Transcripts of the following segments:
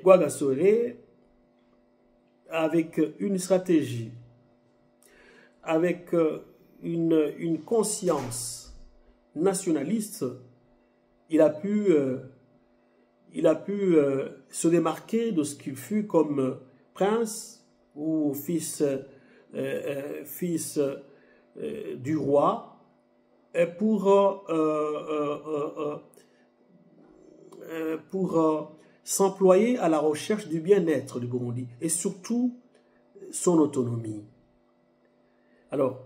Rwagasore, avec une stratégie, avec une conscience nationaliste, il a pu se démarquer de ce qu'il fut comme prince ou fils du roi pour s'employer à la recherche du bien-être du Burundi et surtout son autonomie. Alors,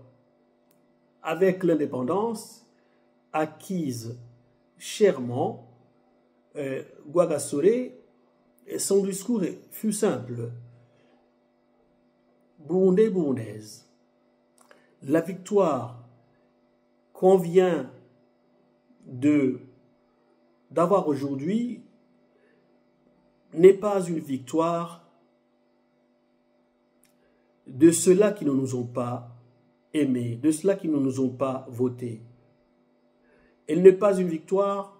avec l'indépendance acquise chèrement, Rwagasore, son discours fut simple. Burundais, Burundaises, la victoire qu'on vient d'avoir aujourd'hui n'est pas une victoire de ceux-là qui ne nous ont pas aimés, de ceux-là qui ne nous ont pas votés. Elle n'est pas une victoire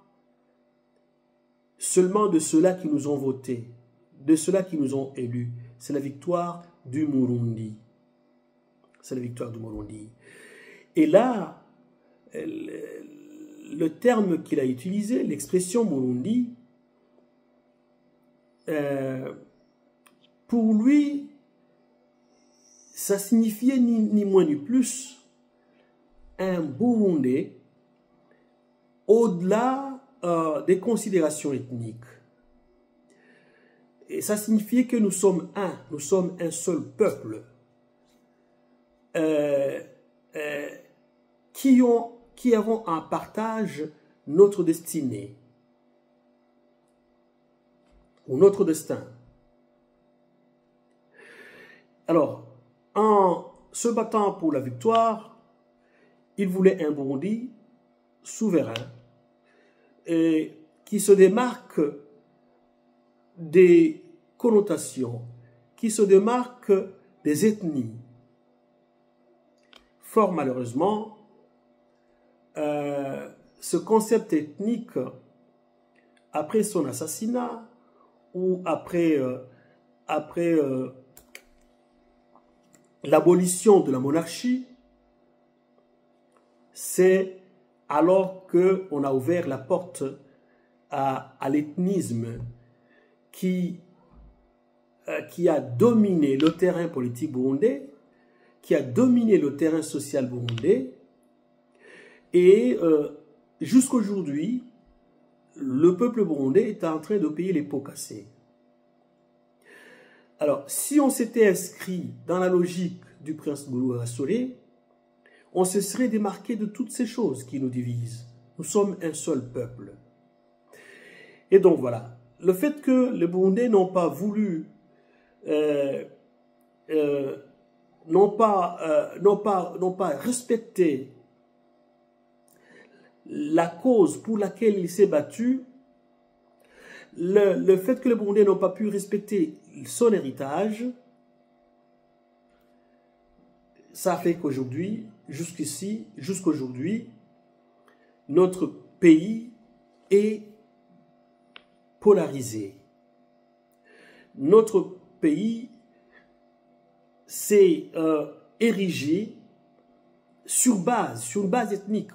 seulement de ceux-là qui nous ont votés, de ceux-là qui nous ont élus. C'est la victoire du Burundi. C'est la victoire du Burundi. Et là, le terme qu'il a utilisé, l'expression Burundi, pour lui, ça signifiait ni moins ni plus un Burundais au-delà des considérations ethniques. Et ça signifiait que nous sommes un seul peuple qui avons en partage notre destinée ou notre destin. Alors, en se battant pour la victoire, il voulait un Burundi souverain et qui se démarque des connotations, qui se démarque des ethnies. Fort malheureusement, ce concept ethnique, après son assassinat ou après l'abolition de la monarchie, c'est alors qu'on a ouvert la porte à l'ethnisme qui a dominé le terrain politique burundais, qui a dominé le terrain social burundais. Et jusqu'aujourd'hui, le peuple burundais est en train de payer les pots cassés. Alors, si on s'était inscrit dans la logique du prince Rwagasore, on se serait démarqué de toutes ces choses qui nous divisent. Nous sommes un seul peuple. Et donc voilà, le fait que les Burundais n'ont pas voulu, n'ont pas respecté la cause pour laquelle il s'est battu, le fait que les Burundais n'ont pas pu respecter son héritage, ça fait qu'aujourd'hui, jusqu'aujourd'hui, notre pays est polarisé. Notre pays s'est érigé sur une base ethnique.